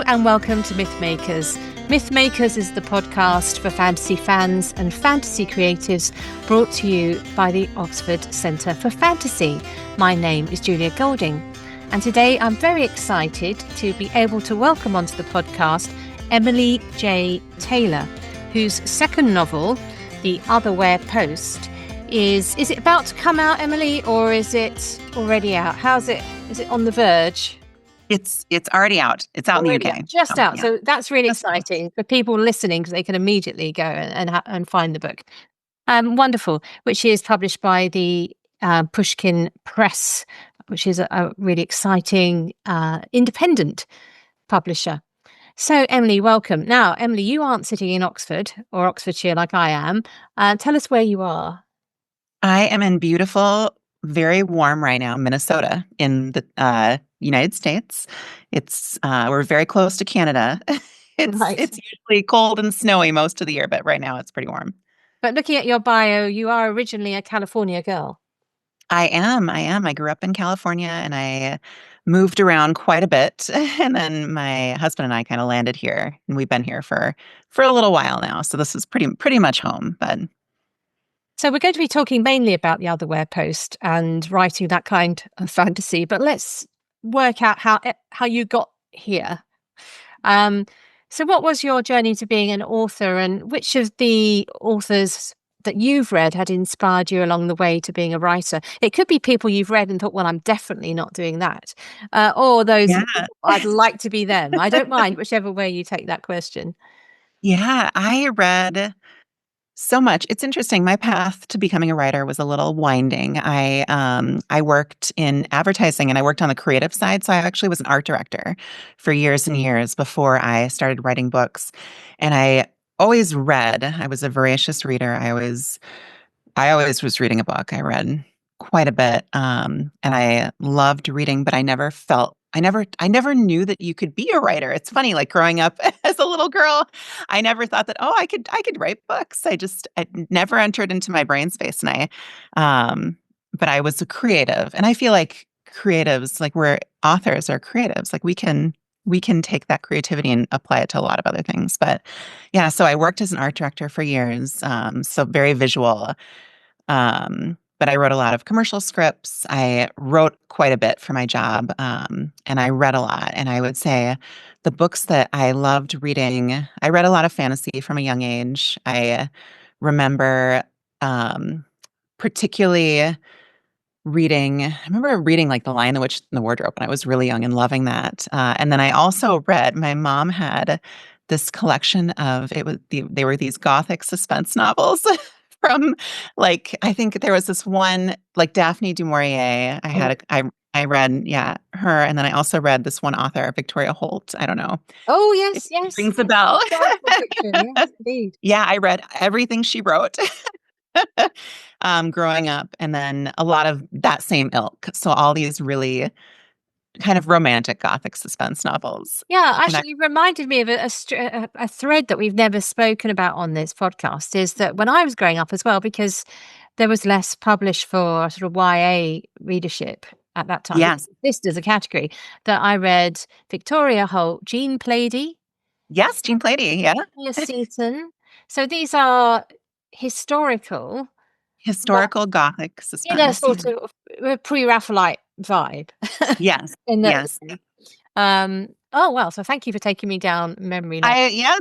and welcome to Mythmakers. Mythmakers is the podcast for fantasy fans and fantasy creatives brought to you by the Oxford Centre for Fantasy. My name is Julia Golding, and today I'm very excited to be able to welcome onto the podcast Emily J. Taylor, whose second novel, The Otherwhere Post, is it about to come out, Emily, or is it already out? How's it? Is it on the verge? It's already out. It's out already in the UK. Just out. Yeah. So that's really Just exciting for people listening because they can immediately go and find the book. Wonderful. Which is published by the Pushkin Press, which is a really exciting independent publisher. So, Emily, welcome. Now, Emily, you aren't sitting in Oxford or Oxfordshire like I am. Tell us where you are. I am in beautiful, very warm right now, Minnesota in the United States. It's we're very close to Canada. It's usually cold and snowy most of the year, but right now it's pretty warm. But looking at your bio, you are originally a California girl. I am. I grew up in California and I moved around quite a bit. And then my husband and I kind of landed here, and we've been here for a little while now. So this is pretty much home. But so we're going to be talking mainly about the Otherwhere Post and writing that kind of fantasy, but let's work out how you got here. So what was your journey to being an author, and which of the authors that you've read had inspired you along the way to being a writer? It could be people you've read and thought, well, I'm definitely not doing that. Or those, I'd like to be them. I don't mind, whichever way you take that question. Yeah, I read so much. It's interesting. My path to becoming a writer was a little winding. I worked in advertising and I worked on the creative side. So I actually was an art director for years and years before I started writing books. And I always read. I was a voracious reader. I always was reading a book. I read quite a bit. And I loved reading, but I never knew that you could be a writer. It's funny, like growing up as a little girl, I never thought that, I could write books. I never entered into my brain space. And but I was a creative, and I feel like creatives, like we're authors are creatives, like we can take that creativity and apply it to a lot of other things. But yeah, so I worked as an art director for years. So very visual. But I wrote a lot of commercial scripts. I wrote quite a bit for my job, and I read a lot. And I would say the books that I loved reading, I read a lot of fantasy from a young age. I remember particularly I remember reading like The Lion, the Witch, and the Wardrobe when I was really young and loving that. And then I also read, my mom had this collection of, they were these Gothic suspense novels. From like, I think there was this one like Daphne du Maurier. I read, her, and then I also read this one author, Victoria Holt. I don't know. Oh yes, yes, rings a bell. Yes, indeed. Yeah, I read everything she wrote growing up, and then a lot of that same ilk. So all these really kind of romantic Gothic suspense novels. Yeah, actually reminded me of a thread that we've never spoken about on this podcast, is that when I was growing up as well, because there was less published for sort of YA readership at that time. Yes. This is a category that I read Victoria Holt, Jean Plaidy. Yes, Jean Plaidy, yeah. Seaton. So these are historical Gothic suspense. In a sort of pre-Raphaelite vibe. Yes. Yes. Oh well, so thank you for taking me down memory lane. Yes.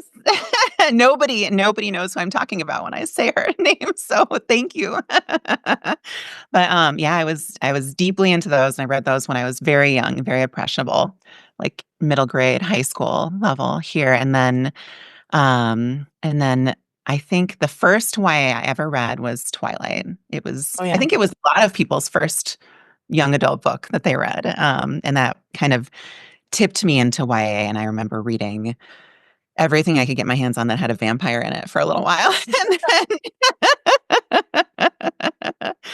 Nobody knows who I'm talking about when I say her name, so thank you. But I was deeply into those, and I read those when I was very young, very impressionable, like middle grade, high school level here. And then I think the first YA I ever read was Twilight. It was, I think it was a lot of people's first young adult book that they read. And that kind of tipped me into YA. And I remember reading everything I could get my hands on that had a vampire in it for a little while.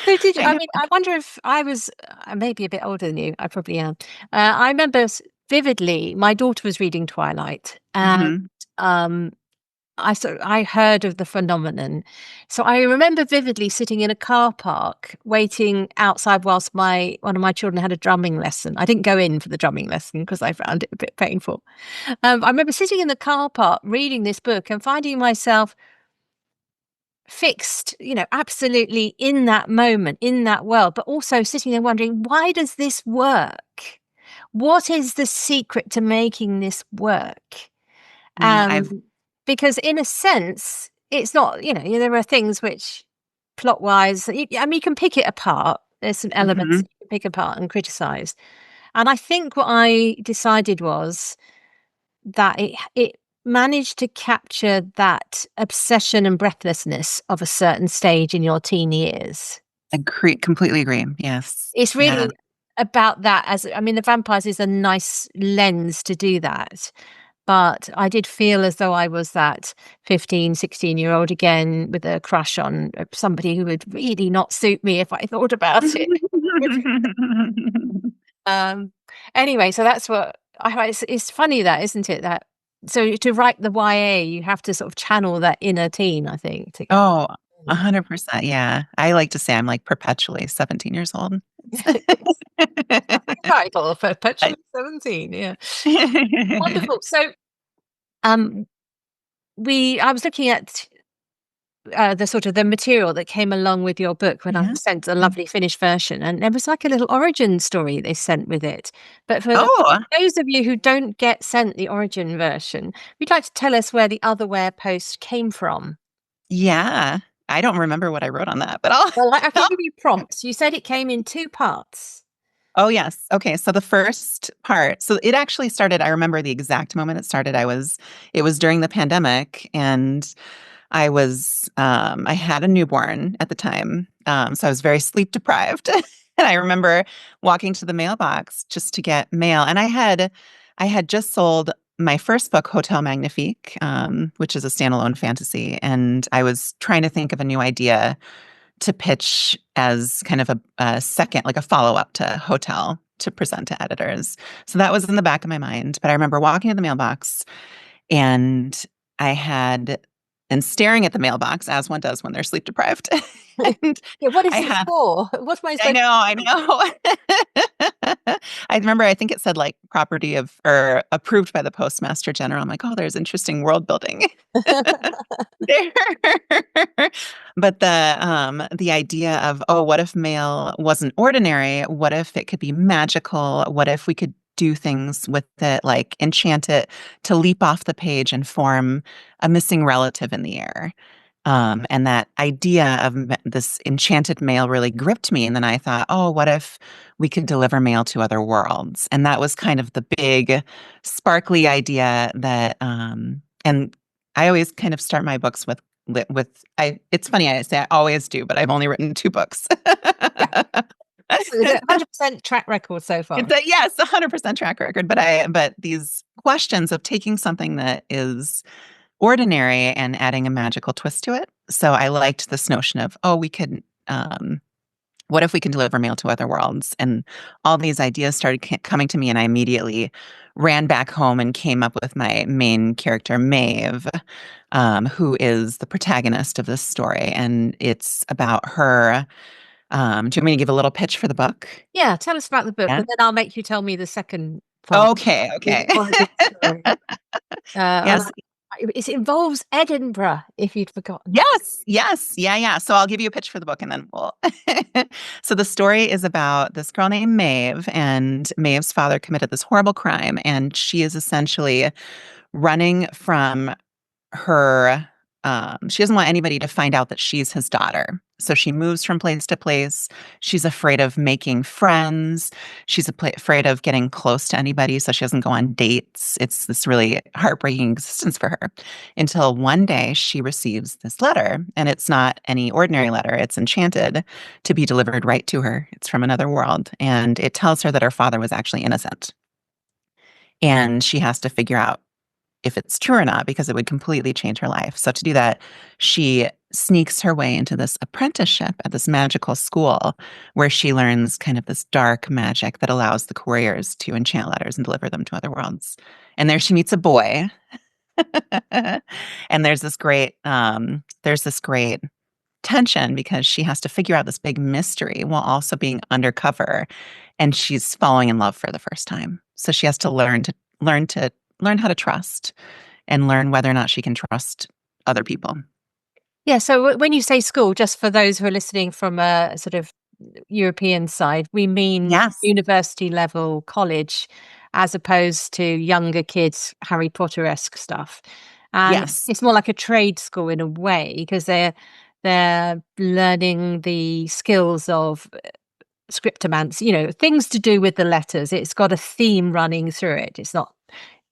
So did you, I wonder if I was maybe a bit older than you. I probably am. I remember vividly, my daughter was reading Twilight, and I heard of the phenomenon. So I remember vividly sitting in a car park waiting outside whilst my one of my children had a drumming lesson. I didn't go in for the drumming lesson because I found it a bit painful. I remember sitting in the car park reading this book and finding myself fixed, absolutely in that moment, in that world, but also sitting there wondering, why does this work? What is the secret to making this work? Yeah, I've Um, because in a sense, it's not, there are things which plot wise, I mean, you can pick it apart. There's some elements mhm, that you can pick apart and criticize. And I think what I decided was that it managed to capture that obsession and breathlessness of a certain stage in your teen years. completely agree. Yes. It's Yeah. really about that. As I mean, the vampires is a nice lens to do that. But I did feel as though I was that 15, 16-year-old again with a crush on somebody who would really not suit me if I thought about it. Um, anyway, so that's what it's funny that, isn't it? That so to write the YA, you have to sort of channel that inner teen, I think, to get Oh, mm. 100%, yeah. I like to say I'm, like, perpetually 17 years old. Yes. Title for I Perpetually 17, yeah. Wonderful. So, um, we I was looking at the sort of the material that came along with your book when I Yeah. was sent a Yeah. lovely finished version, and there was like a little origin story they sent with it. But for Oh, those of you who don't get sent the origin version, we'd like to tell us where the Otherwhere Post came from. yeah. I don't remember what I wrote on that, but I'll Well, I can I'll give you prompts. You said it came in two parts. Oh, yes. Okay, so the first part it actually started. I remember the exact moment it started. It was during the pandemic, and I had a newborn at the time, so I was very sleep deprived. And I remember walking to the mailbox just to get mail, and I had just sold my first book, Hotel Magnifique, which is a standalone fantasy, and I was trying to think of a new idea to pitch as kind of a second, like a follow-up to Hotel to present to editors. So that was in the back of my mind. But I remember walking to the mailbox and I had and staring at the mailbox as one does when they're sleep deprived. And Yeah, what is I this had for? What am I I supposed know, I know. I remember I think it said like property of or approved by the Postmaster General. I'm like, oh, there's interesting world building there. But the idea of, oh, what if mail wasn't ordinary? What if it could be magical? What if we could do things with it, like enchant it to leap off the page and form a missing relative in the air? And that idea of this enchanted mail really gripped me. And then I thought, oh, what if we could deliver mail to other worlds? And that was kind of the big, sparkly idea and I always kind of start my books it's funny, I say I always do, but I've only written two books. Yeah. So is it 100% track record so far? It's a yes, 100% track record, but these questions of taking something that is ordinary and adding a magical twist to it. So I liked this notion of, oh, we could, what if we can deliver mail to other worlds? And all these ideas started coming to me, and I immediately ran back home and came up with my main character, Maeve, who is the protagonist of this story. And it's about her. Do you want me to give a little pitch for the book? Yeah, tell us about the book, Yeah. and then I'll make you tell me the second part, Okay. the Okay. origin story. And Yes. it involves Edinburgh, if you'd forgotten. Yes, yes, yeah, yeah. So I'll give you a pitch for the book and then we'll. So the story is about this girl named Maeve, and Maeve's father committed this horrible crime, and she is essentially running from her she doesn't want anybody to find out that she's his daughter. So she moves from place to place. She's afraid of making friends. She's afraid of getting close to anybody, so she doesn't go on dates. It's this really heartbreaking existence for her until one day she receives this letter, and it's not any ordinary letter. It's enchanted to be delivered right to her. It's from another world, and it tells her that her father was actually innocent. And she has to figure out if it's true or not, because it would completely change her life. So to do that, she sneaks her way into this apprenticeship at this magical school where she learns kind of this dark magic that allows the couriers to enchant letters and deliver them to other worlds. And there she meets a boy And there's this great tension because she has to figure out this big mystery while also being undercover, and she's falling in love for the first time. So she has to learn to learn how to trust and learn whether or not she can trust other people. Yeah. So when you say school, just for those who are listening from a sort of European side, we mean Yes. university level college as opposed to younger kids, Harry Potter-esque stuff. And Yes. it's more like a trade school in a way because they're learning the skills of scriptomancy, things to do with the letters. It's got a theme running through it. It's not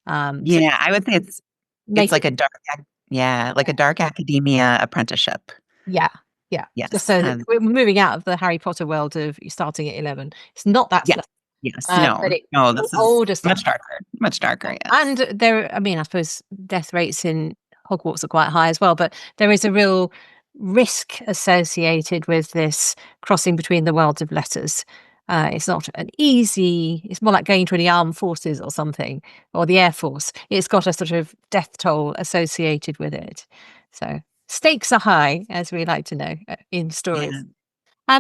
so Yeah, I would say it's make like it a like a dark academia apprenticeship. yeah, yeah. Just Yes. so that we're moving out of the Harry Potter world of starting at 11. It's not that Yes. stuff, Yes. No. but it's No, this is older stuff. much darker. Much Yeah. darker, And yes. I mean, I suppose death rates in Hogwarts are quite high as well, but there is a real risk associated with this crossing between the worlds of letters. It's not it's more like going to the armed forces or something, or the Air Force. It's got a sort of death toll associated with it. So stakes are high, as we like to know in Yeah. stories.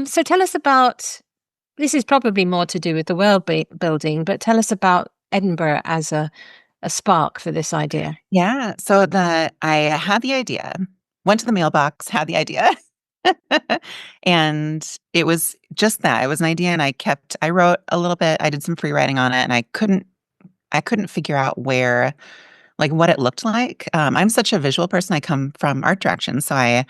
So tell us about this is probably more to do with the building, but tell us about Edinburgh as a spark for this idea. Yeah. So I had the idea, went to the mailbox, had the idea. And it was just that. It was an idea and I wrote a little bit, I did some free writing on it and I couldn't figure out where like what it looked like. I'm such a visual person. I come from art direction, so I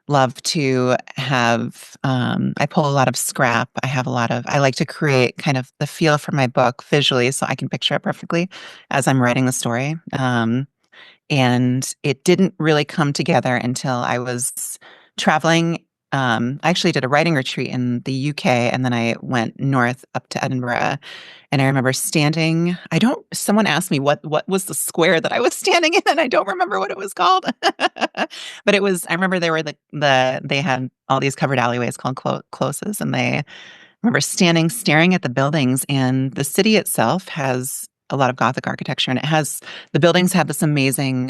love to have I pull a lot of scrap. I like to create kind of the feel for my book visually so I can picture it perfectly as I'm writing the story. And it didn't really come together until I was traveling. I actually did a writing retreat in the UK, and then I went north up to Edinburgh. And I remember someone asked me what was the square that I was standing in, and I don't remember what it was called. But I remember they were they had all these covered alleyways called closes, and I remember staring at the buildings, and the city itself has a lot of Gothic architecture, and the buildings have this amazing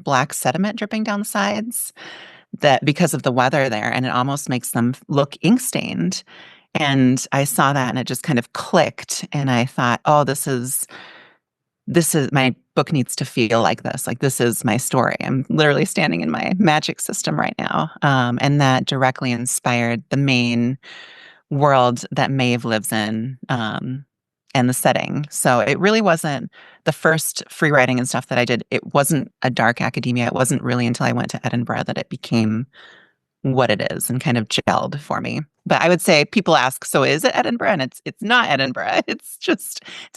black sediment dripping down the sides that because of the weather there, and it almost makes them look ink stained. And I saw that and it just kind of clicked. And I thought, oh, this is my book needs to feel like this. Like this is my story. I'm literally standing in my magic system right now. And that directly inspired the main world that Maeve lives in, and the setting. So it really wasn't the first free writing and stuff that I did. It wasn't a dark academia. It wasn't really until I went to Edinburgh that it became what it is and kind of gelled for me. But I would say people ask, so is it Edinburgh? And it's not Edinburgh. It's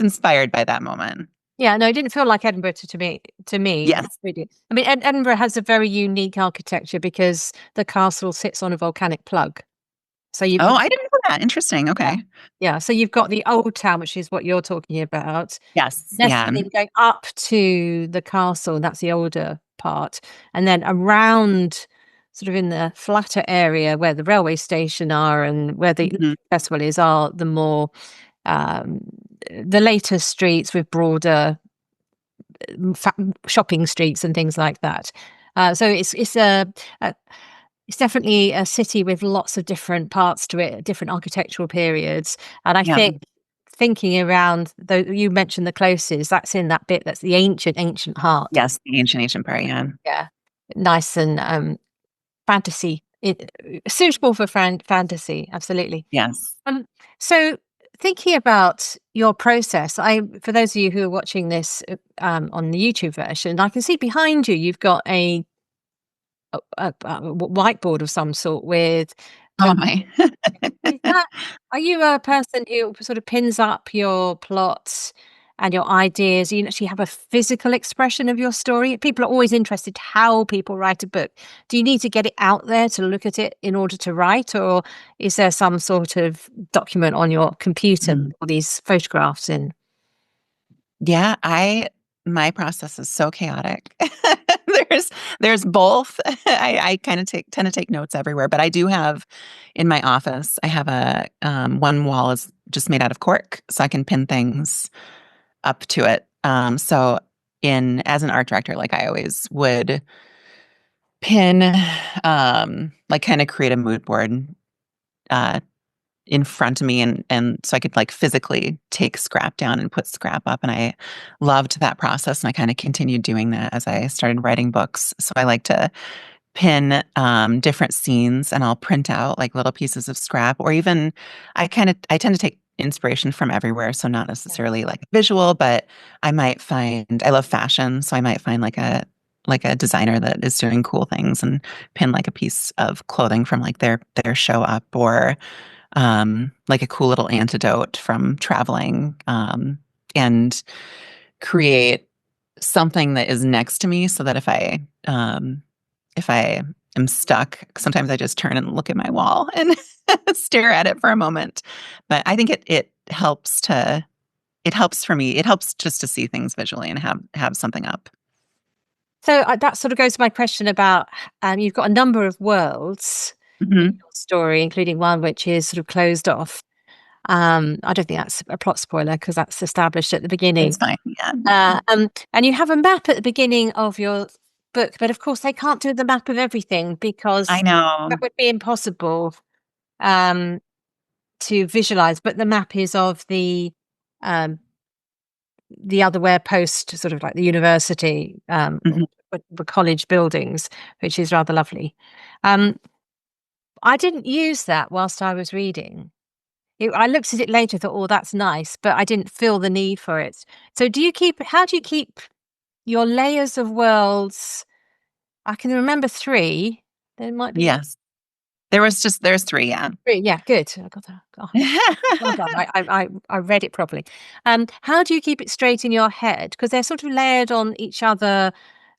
inspired by that moment. Yeah, no, it didn't feel like Edinburgh to me. To me, Yes. really. I mean, Edinburgh has a very unique architecture because the castle sits on a volcanic plug. So Oh, I didn't know that. Interesting. yeah, Okay. yeah. So you've got the old town, which is what you're talking about. Yes. Yeah. Necessarily going up to the castle, that's the older part, and then around, sort of in the flatter area where the railway station are and where the Mhm. festival is, are um, the later streets with broader shopping streets and things like that. So a it's definitely a city with lots of different parts to it, different architectural periods. And I Yeah. think thinking around, though you mentioned the closes, that's in that bit that's the ancient heart. Yes. The ancient part. Yeah. Yeah, nice and fantasy, suitable for fantasy. Absolutely. Yes. Um, so thinking about your process, for those of you who are watching this on the YouTube version, I can see behind you you've got a whiteboard of some sort with Oh notes. my. Is that Are you a person who sort of pins up your plots and your ideas? You actually have a physical expression of your story. People are always interested how people write a book. Do you need to get it out there to look at it in order to write, or is there some sort of document on your computer with Mm. all these photographs in? Yeah, my process is so chaotic. There's there's both. I kind of tend to take notes everywhere, but I do have in my office, I have one wall is just made out of cork, so I can pin things up to it. So in as an art director, like I always would pin, like kind of create a mood board uh, in front of me, and so I could like physically take scrap down and put scrap up. And I loved that process, and I kind of continued doing that as I started writing books. So I like to pin different scenes, and I'll print out like little pieces of scrap, or even I tend to take inspiration from everywhere. So not necessarily like visual, but I love fashion, so I might find like a designer that is doing cool things and pin like a piece of clothing from like their show up, or like a cool little antidote from traveling, and create something that is next to me, so that if I am stuck, sometimes I just turn and look at my wall and stare at it for a moment. But I think it helps for me. It helps just to see things visually and have something up. So that sort of goes to my question about you've got a number of worlds in Hmm. your story, including one which is sort of closed off. I don't think that's a plot spoiler because that's established at the beginning. It's fine. Yeah. And you have a map at the beginning of your book, but of course they can't do the map of everything I because know. that would be impossible um, to visualize. But the map is of um, the Otherwhere Post, sort of like the university, Mhm. or the college buildings, which is rather lovely. Um, I didn't use that whilst I was reading. I looked at it later, thought, "Oh, that's nice," but I didn't feel the need for it. So, how do you keep your layers of worlds? I can remember 3. There might be Yes. There's three. Yeah. 3. Yeah, good. I got that. Oh, well done. I read it properly. How do you keep it straight in your head? Because they're sort of layered on each other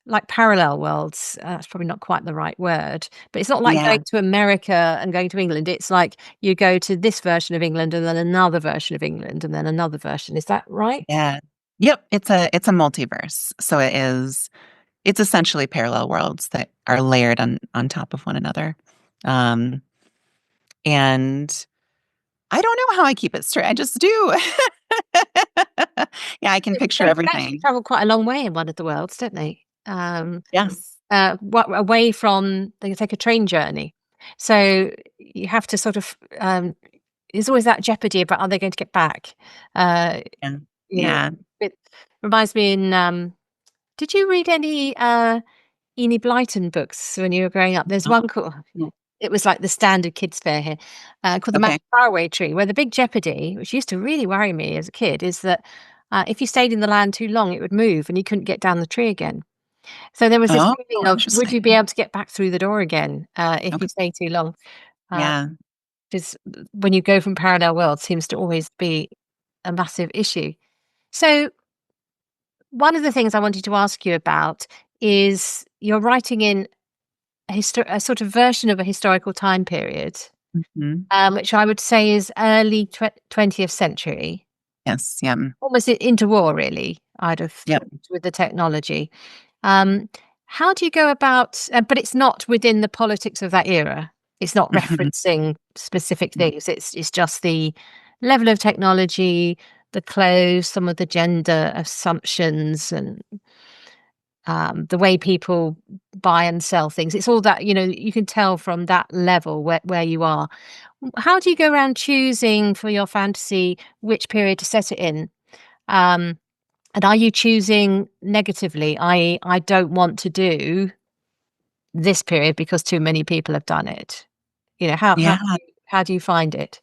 like parallel worlds. That's probably not quite the right word, but it's not like Yeah. going to America and going to England. It's like you go to this version of England and then another version of England and then another version. Is that right? Yeah. Yep. It's a multiverse. So it's essentially parallel worlds that are layered on top of one another. Um, and I don't know how I keep it straight. I just do. Yeah, I can picture They can actually everything. travel quite a long way in one of the worlds, don't they? Yes. Away from, they can take a train journey. So you have to sort of, there's always that jeopardy about are they going to get back? Uh, Yeah. you know, Yeah. it reminds me did you read any Enid Blyton books when you were growing up? There's Oh, one called, it was like the standard kids fare here, called The okay. Magic Faraway Tree, where the big jeopardy, which used to really worry me as a kid, is that if you stayed in the land too long, it would move and you couldn't get down the tree again. So there was this Oh, feeling of, would you be interesting. able to get back through the door again if Okay. you stay too long? Uh, Yeah. Because when you go from parallel worlds, seems to always be a massive issue. So one of the things I wanted to ask you about is you're writing in a sort of version of a historical time period, Mhm. which I would say is early 20th century, Yes. Yeah. almost into war, really, I'd have Yep. thought, with the technology. Um, how do you go about, but it's not within the politics of that era. It's not Mhm. referencing specific things. It's just the level of technology, the clothes, some of the gender assumptions, and the way people buy and sell things. It's all that, you can tell from that level where you are. How do you go around choosing for your fantasy which period to set it in? Um, and are you choosing negatively? I don't want to do this period because too many people have done it. Yeah. How do you find it?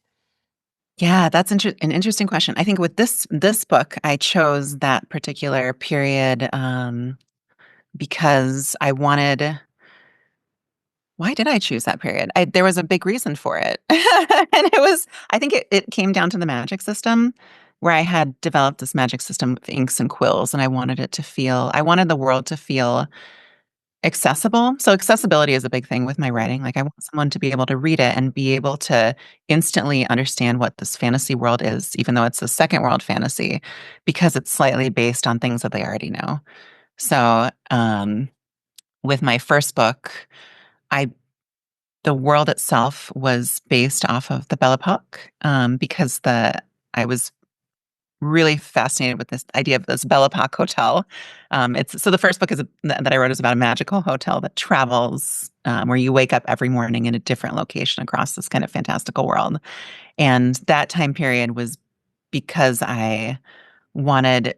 Yeah, that's an interesting question. I think with this book, I chose that particular period, because I wanted. Why did I choose that period? There was a big reason for it. And I think it came down to the magic system, where I had developed this magic system of inks and quills, and I wanted the world to feel accessible. So accessibility is a big thing with my writing. Like, I want someone to be able to read it and be able to instantly understand what this fantasy world is, even though it's a second world fantasy, because it's slightly based on things that they already know. So, with my first book, I the world itself was based off of the Belle Epoque, because the I was really fascinated with this idea of this Belle Epoque hotel. It's so the first book that I wrote is about a magical hotel that travels, where you wake up every morning in a different location across this kind of fantastical world. And that time period was because I wanted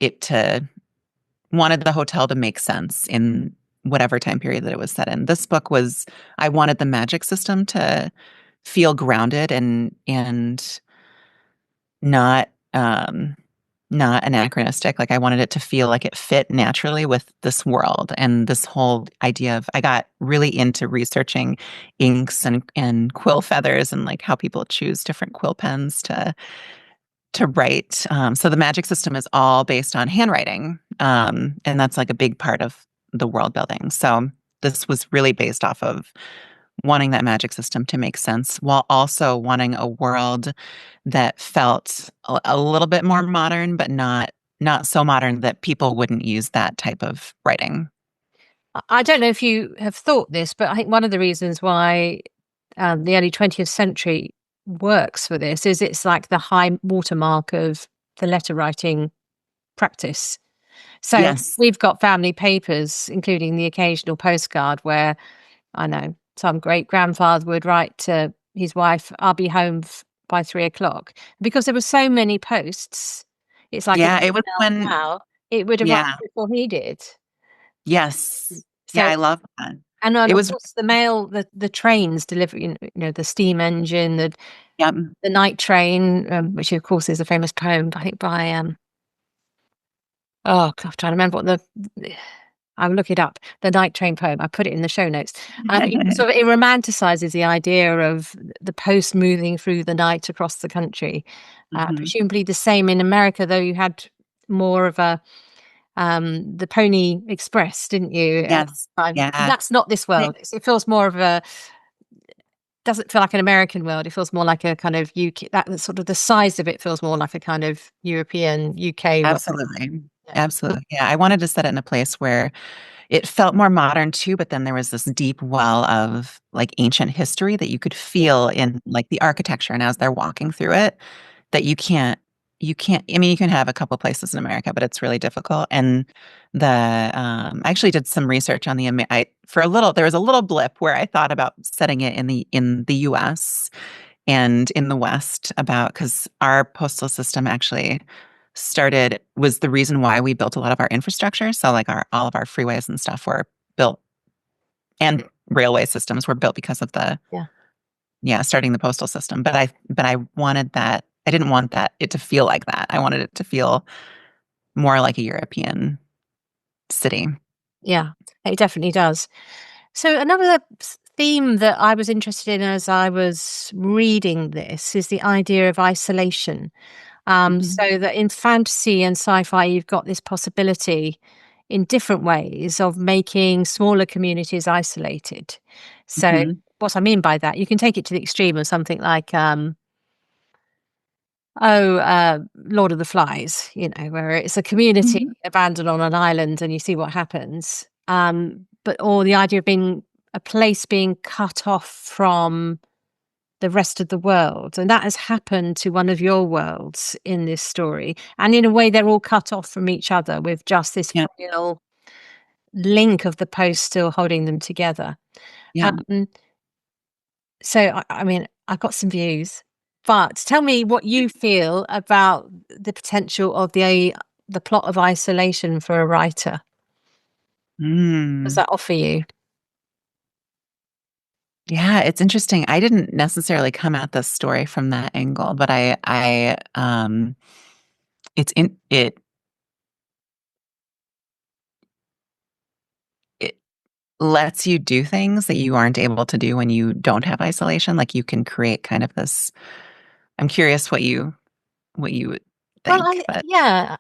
it to wanted the hotel to make sense in whatever time period that it was set in. This book was I wanted the magic system to feel grounded and not not anachronistic. Like I wanted it to feel like it fit naturally with this world and this whole idea of I got really into researching inks and quill feathers and like how people choose different quill pens to write. So the magic system is all based on handwriting. And that's like a big part of the world building. So this was really based off of wanting that magic system to make sense while also wanting a world that felt a little bit more modern, but not so modern that people wouldn't use that type of writing. I don't know if you have thought this, but I think one of the reasons why the early 20th century works for this is it's like the high watermark of the letter writing practice. So Yes. we've got family papers, including the occasional postcard where I know some great grandfather would write to his wife, "I'll be home by 3 o'clock." Because there were so many posts, it's like an Yeah, it was email when now, it would arrive yeah, before he did. yes. Yeah, So, I love that. and then It of was course the mail, the trains delivering, the steam engine, yeah, the night train, which of course is a famous poem, I think by oh God, I'm trying to remember what the I'll look it up. The night train poem. I put it in the show notes. Sort of it romanticizes the idea of the post moving through the night across the country. Mhm. Presumably the same in America, though you had more of a the Pony Express, didn't you? Yes. Yeah. That's not this I world. It feels more of a doesn't feel like an American world. It feels more like a kind of UK. That sort of the size of it feels more like a kind of European UK world. Absolutely. Yeah. Absolutely. Yeah, I wanted to set it in a place where it felt more modern too, but then there was this deep well of like ancient history that you could feel in like the architecture and as they're walking through it that you can't I mean you can have a couple places in America, but it's really difficult. And I actually did some research on for a little there was a little blip where I thought about setting it in the US and in the West about because our postal system actually started was the reason why we built a lot of our infrastructure. So like our all of our freeways and stuff were built and railway systems were built because of the Yeah. yeah, starting the postal system. But I wanted that I didn't want that it to feel like that. I wanted it to feel more like a European city. Yeah, it definitely does. So another theme that I was interested in as I was reading this is the idea of isolation. Mhm. So that in fantasy and sci-fi, you've got this possibility in different ways of making smaller communities isolated. So Mhm. what I mean by that, you can take it to the extreme of something like Lord of the Flies, where it's a community Mhm. abandoned on an island and you see what happens. But or the idea of being a place being cut off from the rest of the world. And that has happened to one of your worlds in this story. And in a way, they're all cut off from each other with just this Yeah. frail link of the post still holding them together. Yeah. Um, so, I mean, I've got some views, but tell me what you feel about the potential of the plot of isolation for a writer. Does Mm. that offer you? Yeah, it's interesting. I didn't necessarily come at this story from that angle, but it's in it lets you do things that you aren't able to do when you don't have isolation. Like you can create kind of this I'm curious what you would Well, think, but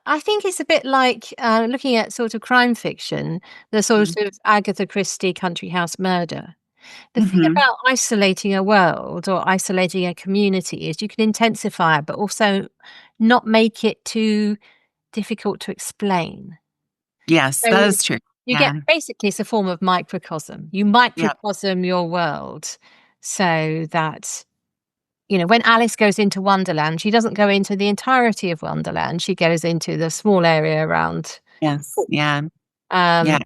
I think it's a bit like looking at sort of crime fiction, the sort mm, of Agatha Christie country house murder. The thing mhm. about isolating a world or isolating a community is you can intensify it, but also not make it too difficult to explain. Yes, that So is true. you get Yeah. basically it's a form of microcosm. You Yep. microcosm your world so that, when Alice goes into Wonderland, she doesn't go into the entirety of Wonderland. She goes into the small area around. Yes. Yeah. Yeah. Um,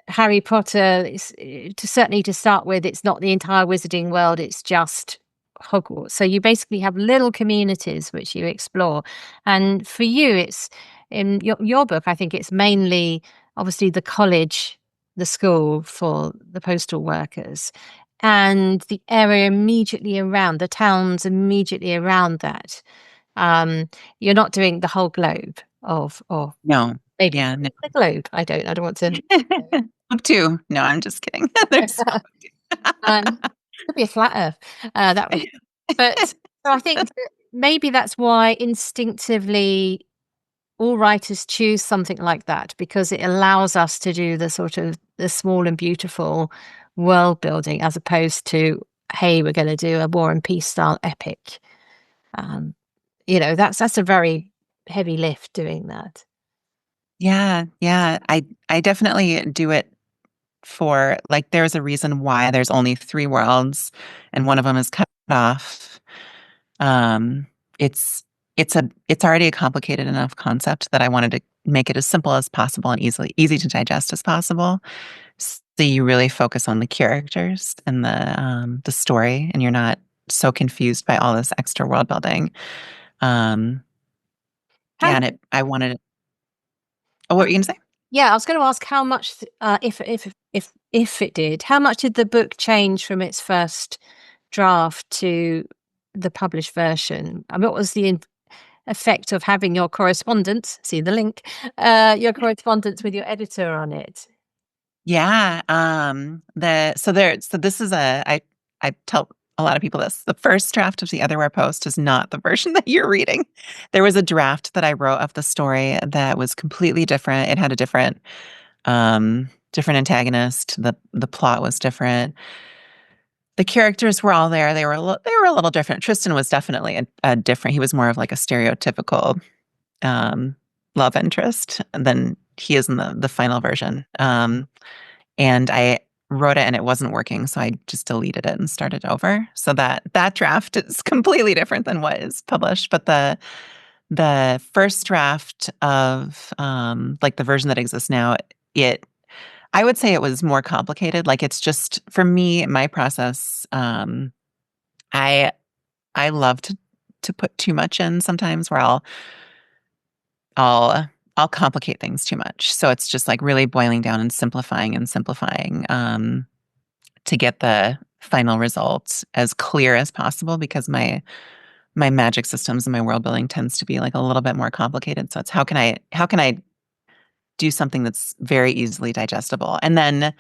Harry Potter is certainly to start with. It's not the entire Wizarding world. It's just Hogwarts. So you basically have little communities which you explore. And for you, it's in your book. I think it's mainly obviously the college, the school for the postal workers, and the area immediately around, the towns immediately around that. Um, you're not doing the whole globe of No. maybe Yeah. No. the globe. I don't want to. Up to. No, I'm just kidding. There's Um, could be a flat Earth. That would, but so I think that maybe that's why instinctively all writers choose something like that, because it allows us to do the sort of the small and beautiful world building, as opposed to, hey, we're going to do a War and Peace style epic. Um, that's a very heavy lift doing that. Yeah, yeah. I definitely do it for like there's a reason why there's only three worlds and one of them is cut off. Um, it's it's already a complicated enough concept that I wanted to make it as simple as possible and easy to digest as possible. So you really focus on the characters and the story, and you're not so confused by all this extra world building. Um, How yeah, and I wanted. Oh, what were you gonna say? Yeah, I was going to ask how much, if it did, how much did the book change from its first draft to the published version? And what was the effect of having your correspondence? See the link, your correspondence with your editor on it. Yeah, so this is I tell a lot of people this. The first draft of the Otherwhere Post is not the version that you're reading. There was a draft that I wrote of the story that was completely different. It had a different antagonist. The plot was different. The characters were all there. They were a little different. Tristan was definitely a different. He was more of like a stereotypical um, love interest than he is in the final version. And I wrote it and it wasn't working, so I just deleted it and started over. So that draft is completely different than what is published. But the first draft of like the version that exists now, it I would say it was more complicated. Like it's just for me, my process. I I love to put too much in sometimes, where I'll I'll complicate things too much. So it's just like really boiling down and simplifying. To get the final results as clear as possible because my magic systems and my world building tends to be like a little bit more complicated. So it's how can I do something that's very easily digestible? And then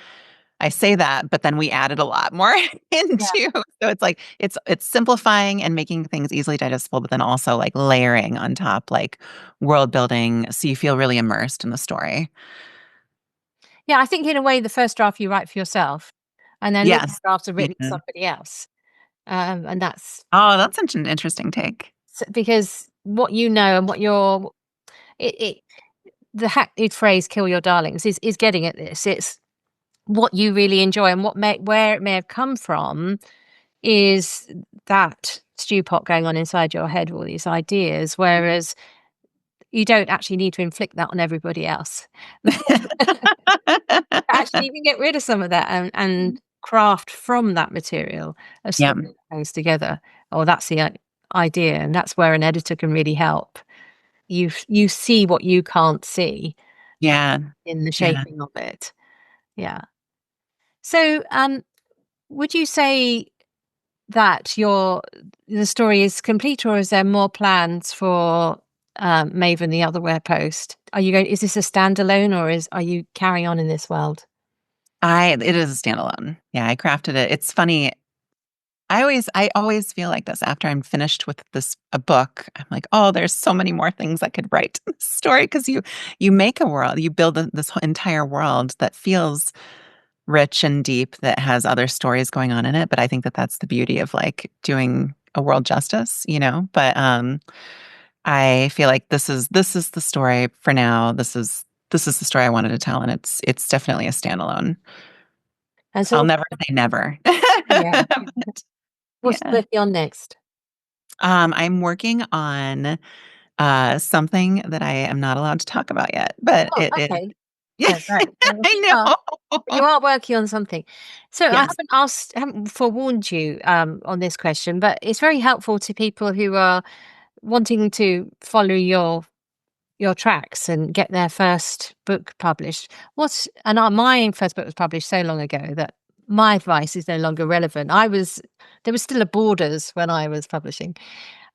I say that, but then we added a lot more into. So it's like it's simplifying and making things easily digestible, but then also like layering on top, like world building, so you feel really immersed in the story. Yeah, I think in a way the first draft you write for yourself, and then later Yes. drafts are written for Yeah. somebody else. And that's Oh, that's such an interesting take. because what you know and what you're it the hackneyed phrase "kill your darlings" is getting at this. It's what you really enjoy, and where it may have come from is that stew pot going on inside your head, all these ideas, whereas you don't actually need to inflict that on everybody else. Actually, you can get rid of some of that and craft from that material a Yeah. story that goes together. Oh, that's the idea, and that's where an editor can really help. You see what you can't see Yeah. in the Yeah. shaping of it. Yeah. So, would you say that the story is complete, or is there more plans for Maeve and the Otherwhere Post? Is this a standalone, or are you carrying on in this world? It is a standalone. Yeah, I crafted it. It's funny. I always feel like this after I'm finished with a book. I'm like, oh, there's so many more things I could write in this story because you make a world, you build this whole entire world that feels rich and deep, that has other stories going on in it. But I think that that's the beauty of like doing a world justice, you know. But I feel like this is the story for now. This is the story I wanted to tell, and it's definitely a standalone. And I'll so, never say never. yeah, But what's yeah. working on next? I'm working on something that I am not allowed to talk about yet, but Oh, it is. okay. Yeah, Oh, great. Well, I you know. are working on something. So Yes. I haven't forewarned you on this question, but it's very helpful to people who are wanting to follow your tracks and get their first book published. My first book was published so long ago that my advice is no longer relevant. There was still a Borders when I was publishing.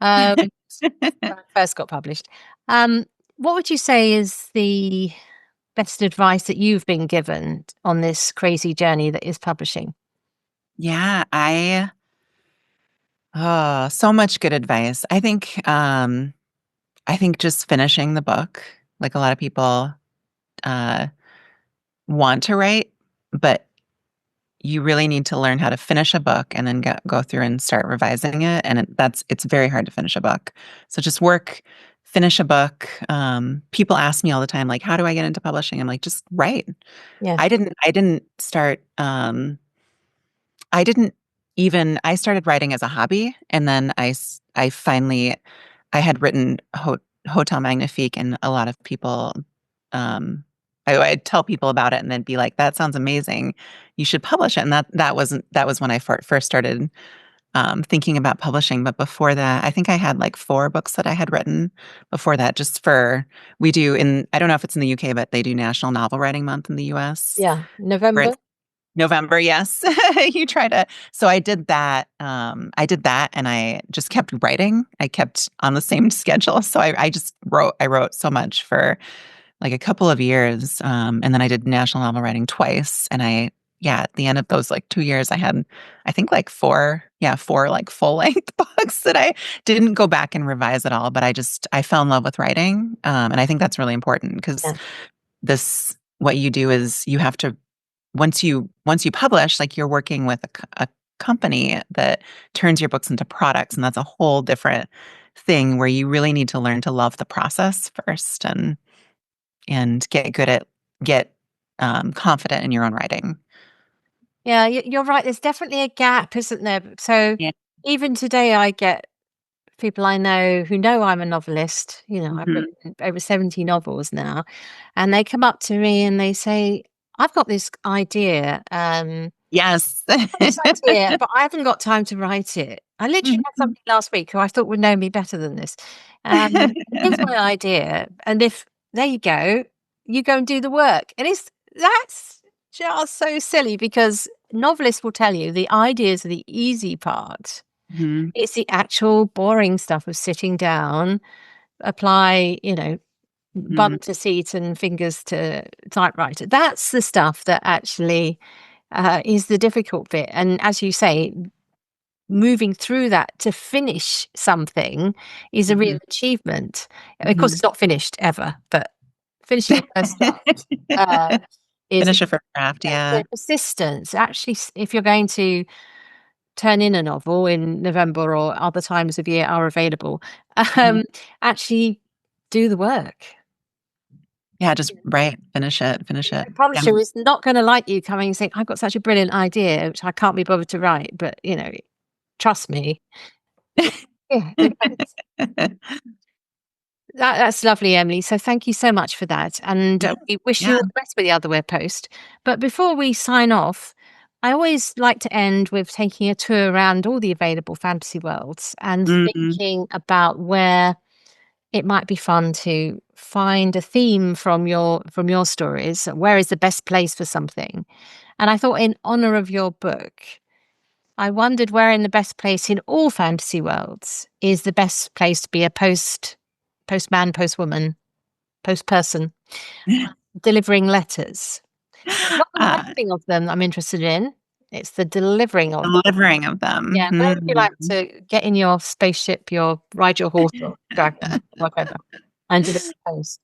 Um, when I first got published. Um, what would you say is the best advice that you've been given on this crazy journey that is publishing? Yeah, so much good advice. I think just finishing the book, like a lot of people uh want to write, but you really need to learn how to finish a book and then go through and start revising it. And it's very hard to finish a book. So just finish a book. People ask me all the time, like, how do I get into publishing? I'm like, just write. Yeah, I didn't start, I didn't even, I started writing as a hobby. And then I finally, I had written Hotel Magnifique, and a lot of people, I'd tell people about it and then be like, that sounds amazing. You should publish it. And that was when I first started thinking about publishing. But before that, I think I had like 4 books that I had written before that, I don't know if it's in the UK, but they do National Novel Writing Month in the US, yeah. where November? it's November, yes. You try to. So I did that. I did that, and I just kept writing. I kept on the same schedule. So I just wrote. I wrote so much for like a couple of years, and then I did national novel writing twice. And yeah, at the end of those like 2 years, I had, I think like four like full length books that I didn't go back and revise at all. But I fell in love with writing, and I think that's really important because Yeah. what you do is you have to once you publish, like you're working with a company that turns your books into products, and that's a whole different thing where you really need to learn to love the process first, and get confident in your own writing. Yeah, you're right. There's definitely a gap, isn't there? So Yeah. even today, I get people I know who know I'm a novelist. You know, I've Mhm. written over 70 novels now, and they come up to me and they say, I've got this idea. Yes. This idea, but I haven't got time to write it. I literally had Mhm. somebody last week who I thought would know me better than this. Here's my idea, and if there you go and do the work. And that's just so silly because novelists will tell you the ideas are the easy part. Mhm. It's the actual boring stuff of sitting down, apply, Mhm. bum to seat and fingers to typewriter. That's the stuff that actually is the difficult bit. And as you say, moving through that to finish something is a real Mhm. achievement. Of course, Mhm. it's not finished ever, but finishing the first draft uh, is Finish a first draft, the yeah. persistence. Actually, if you're going to turn in a novel in November or other times of year are available, Mhm. um, actually do the work. Yeah, just write, finish it. The Yeah. publisher is not going to like you coming and saying, "I've got such a brilliant idea, which I can't be bothered to write," but trust me. Yeah, they're going that's lovely, Emily. So thank you so much for that. And Yeah, we wish you yeah. all the best with the Otherwhere Post. But before we sign off, I always like to end with taking a tour around all the available fantasy worlds and Mhm. thinking about where it might be fun to find a theme from your stories. Where is the best place for something? And I thought, in honor of your book, I wondered where in the best place in all fantasy worlds is the best place to be a postman, postwoman, post person, delivering letters. It's not the Uh, writing of them I'm interested in, it's the delivering of them. delivering of them. Yeah, where would you like Mhm. to get in your spaceship, ride your horse or dragon, whatever, and deliver post?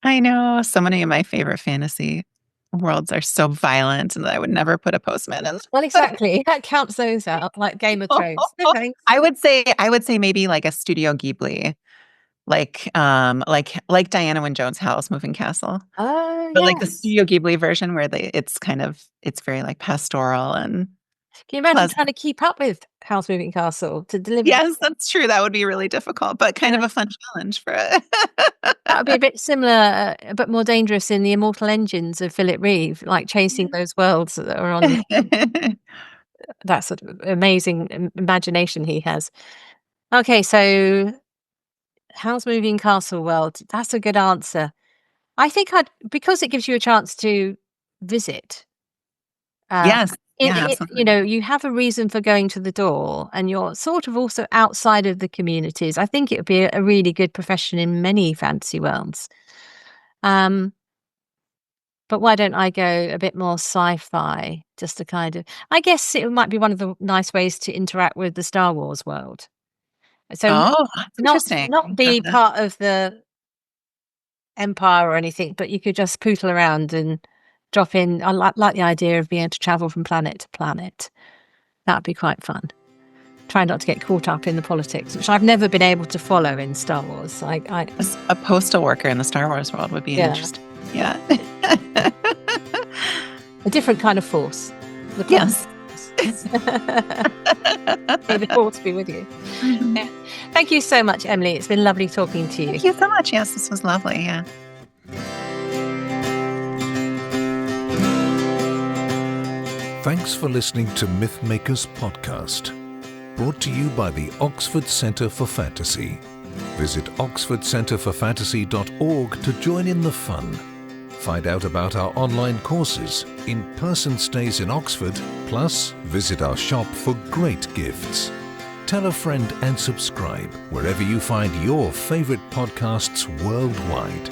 I know so many of my favorite fantasy worlds are so violent, and I would never put a postman in. Well, exactly. That counts those out, like Game of Thrones. No thanks. I would say maybe like a Studio Ghibli, like Diana Wynne Jones' House Moving Castle. Oh, But like the yes. Studio Ghibli version where it's very like pastoral and Can you imagine Pleasant. trying to keep up with House Moving Castle to deliver? Yes, that's true. That would be really difficult, but kind of a fun challenge for it. That would be a bit similar, but more dangerous in the Immortal Engines of Philip Reeve, like chasing those worlds that are on that sort of amazing imagination he has. Okay, so House Moving Castle world, that's a good answer. I think because it gives you a chance to visit. Uh, Yes. Yeah, absolutely. you have a reason for going to the door, and you're sort of also outside of the communities. I think it would be a really good profession in many fantasy worlds. Um, but why don't I go a bit more sci-fi? Just to kind of, I guess it might be one of the nice ways to interact with the Star Wars world. So Oh, that's interesting. not be part of the Empire or anything, but you could just pootle around and drop in. I like the idea of being able to travel from planet to planet. That'd be quite fun. Try not to get caught up in the politics, which I've never been able to follow in Star Wars. A postal worker in the Star Wars world would be Yeah. interesting. Yeah. A different kind of force. Yes. May the force be with you. Mhm. Yeah. Thank you so much, Emily. It's been lovely talking to you. Thank you so much. Yes, this was lovely. Yeah. Thanks for listening to Mythmakers podcast, brought to you by the Oxford Centre for Fantasy. Visit oxfordcenterforfantasy.org to join in the fun. Find out about our online courses, in-person stays in Oxford, plus visit our shop for great gifts. Tell a friend and subscribe wherever you find your favourite podcasts worldwide.